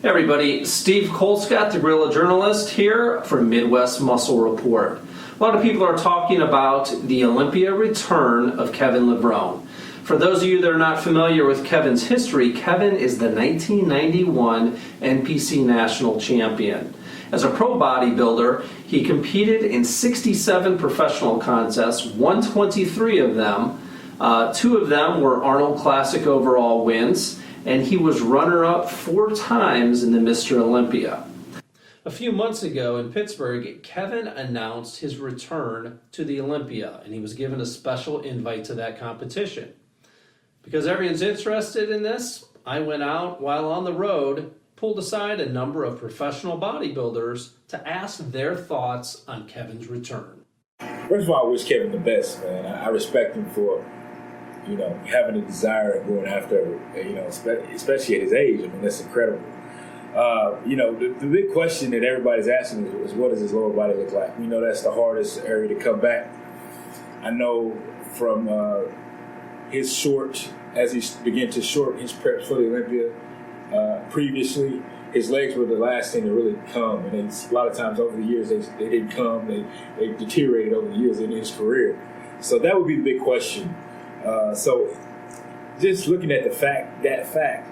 Hey everybody, Steve Colescott, the Guerrilla Journalist here for Midwest Muscle Report. A lot of people are talking about the Olympia return of Kevin Levrone. For those of you that are not familiar with Kevin's history, Kevin is the 1991 NPC National Champion. As a pro bodybuilder, he competed in 67 professional contests, won 23 of them. 2 of them were Arnold Classic overall wins, and he was runner-up 4 times in the Mr. Olympia. A few months ago in Pittsburgh, Kevin announced his return to the Olympia, and he was given a special invite to that competition. Because everyone's interested in this, I went out while on the road, pulled aside a number of professional bodybuilders to ask their thoughts on Kevin's return. First of all, I wish Kevin the best, man. I respect him for, having a desire and going after, especially at his age. I mean, that's incredible. The big question that everybody's asking is what does his lower body look like? We know that's the hardest area to come back. I know from his short, as he began to shorten his preps for the Olympia, previously, his legs were the last thing to really come, and a lot of times over the years they didn't come. They deteriorated over the years in his career. So that would be the big question. So just looking at that fact,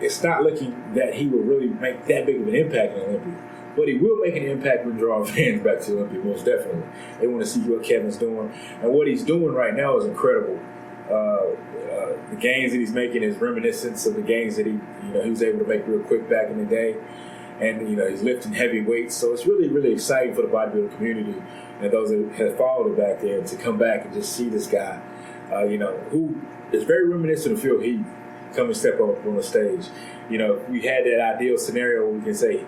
it's not looking that he will really make that big of an impact in Olympia. But he will make an impact when drawing fans back to Olympia, most definitely. They want to see what Kevin's doing. And what he's doing right now is incredible. The gains that he's making is reminiscent of the gains that he was able to make real quick back in the day. And, he's lifting heavy weights. So it's really, really exciting for the bodybuilding community and those that have followed him back there to come back and just see this guy, who is very reminiscent of Phil Heath, come and step up on the stage. We had that ideal scenario where we can say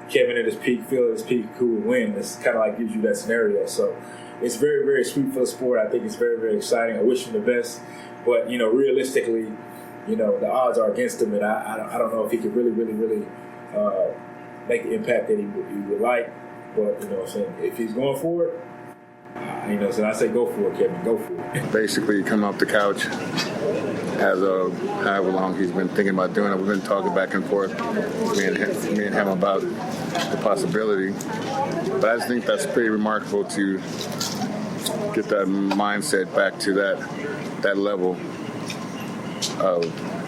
Kevin at his peak, Phil at his peak, who would win. It's kind of like gives you that scenario. So it's very, very sweet for the sport. I think it's very, very exciting. I wish him the best. But, realistically, the odds are against him. And I don't know if he could really, really, really make the impact that he would like. But, if he's going for it, so I say go for it, Kevin. Go for it. Basically, come off the couch. As of however long he's been thinking about doing it, we've been talking back and forth, me and him about the possibility. But I just think that's pretty remarkable to get that mindset back to that level of,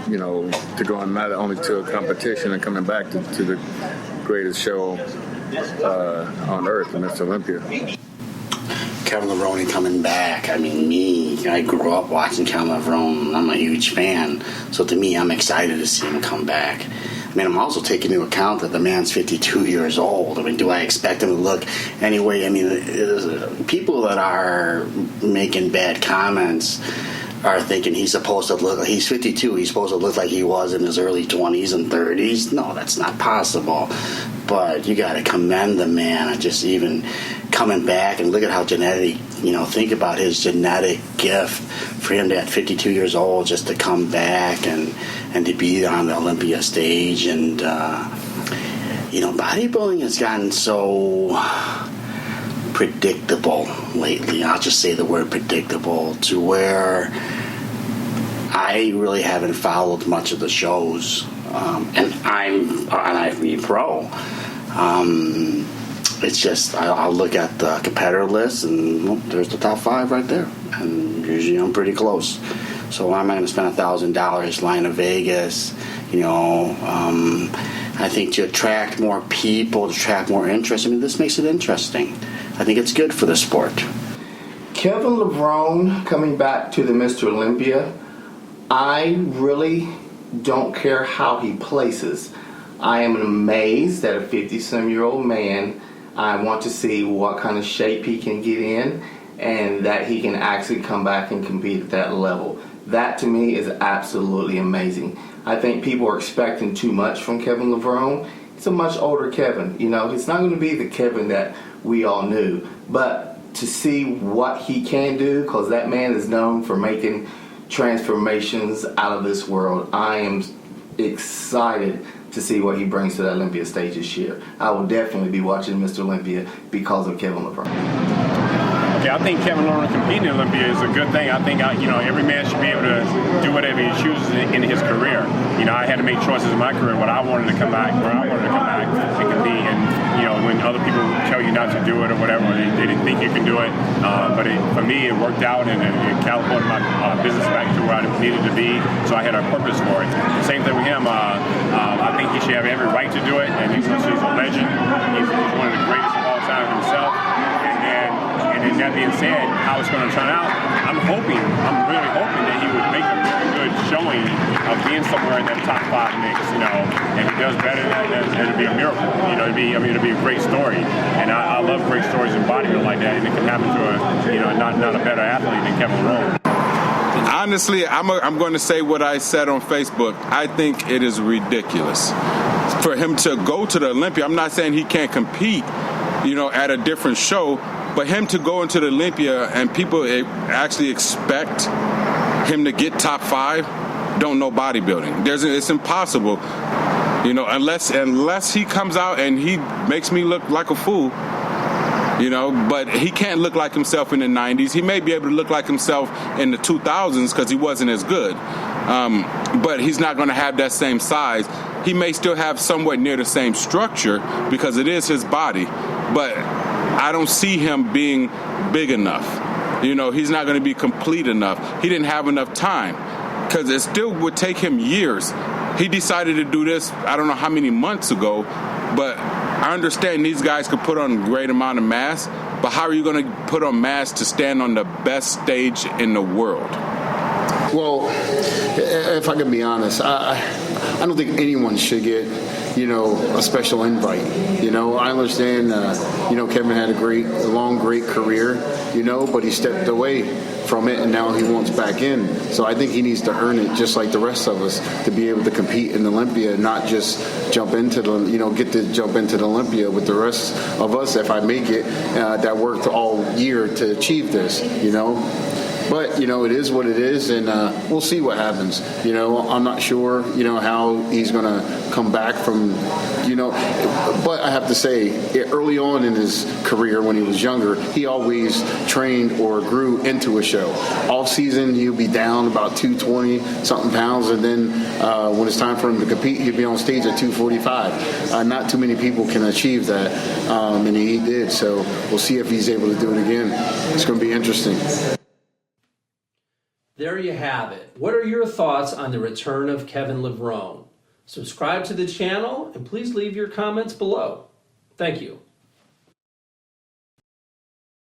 to going not only to a competition and coming back to the greatest show on earth, Mr. Olympia. Kevin Levrone coming back. I grew up watching Kevin Levrone. I'm a huge fan. So to me, I'm excited to see him come back. I'm also taking into account that the man's 52 years old. Do I expect him to look anyway? People that are making bad comments are thinking he's 52, he's supposed to look like he was in his early 20s and 30s. No, that's not possible. But you got to commend the man and just even coming back and look at how genetic, think about his genetic gift for him to at 52 years old just to come back and to be on the Olympia stage. And, bodybuilding has gotten so predictable lately. I'll just say the word predictable to where I really haven't followed much of the shows. And I'm an IFBB pro. It's just I'll look at the competitor list and there's the top 5 right there, and usually I'm pretty close. So I'm not going to spend $1,000 flying to Vegas. I think to attract more people, to attract more interest. This makes it interesting. I think it's good for the sport. Kevin Levrone coming back to the Mr. Olympia, I really don't care how he places. I am amazed that a 50-some-year-old man, I want to see what kind of shape he can get in and that he can actually come back and compete at that level. That to me is absolutely amazing. I think people are expecting too much from Kevin Levrone. It's a much older Kevin. It's not going to be the Kevin that we all knew. But to see what he can do, because that man is known for making transformations out of this world, I am excited to see what he brings to the Olympia stage this year. I will definitely be watching Mr. Olympia because of Kevin Levrone. Okay, I think Kevin Levrone competing in Olympia is a good thing. I think every man should be able to do whatever he chooses in his career. I had to make choices in my career when I wanted to come back, and compete. And when other people tell you not to do it or whatever, they didn't think you can do it. But for me, it worked out, and it catapulted my business back to where I needed to be. So I had a purpose for it. The same thing with him. I think he should have every right to do it, and he's a legend. He's one of the greatest of all time himself. And then that being said, how it's going to turn out, I'm really hoping that he would make a very good showing of being somewhere in that top 5 mix. If he does better, it'll be a miracle. It'll be a great story. And I love great stories in bodybuilding like that, and it can happen to not a better athlete than Kevin Levrone. Honestly, I'm going to say what I said on Facebook. I think it is ridiculous for him to go to the Olympia. I'm not saying he can't compete, at a different show, but him to go into the Olympia and people actually expect him to get top 5 don't know bodybuilding. It's impossible, unless he comes out and he makes me look like a fool. But he can't look like himself in the 90s. He may be able to look like himself in the 2000s because he wasn't as good. But he's not going to have that same size. He may still have somewhat near the same structure because it is his body. But I don't see him being big enough. He's not going to be complete enough. He didn't have enough time because it still would take him years. He decided to do this, I don't know how many months ago, but I understand these guys could put on a great amount of mass, but how are you going to put on mass to stand on the best stage in the world? Well, if I can be honest, I don't think anyone should get, a special invite. I understand, Kevin had a long, great career, but he stepped away from it and now he wants back in. So I think he needs to earn it just like the rest of us to be able to compete in Olympia, not just jump into get to jump into the Olympia with the rest of us if I make it that worked all year to achieve this, But, it is what it is, and we'll see what happens. I'm not sure, how he's going to come back from, but I have to say, early on in his career when he was younger, he always trained or grew into a show. Off season, he'll be down about 220-something pounds, and then when it's time for him to compete, he'll be on stage at 245. Not too many people can achieve that, and he did, so we'll see if he's able to do it again. It's going to be interesting. There you have it. What are your thoughts on the return of Kevin Levrone? Subscribe to the channel and please leave your comments below. Thank you.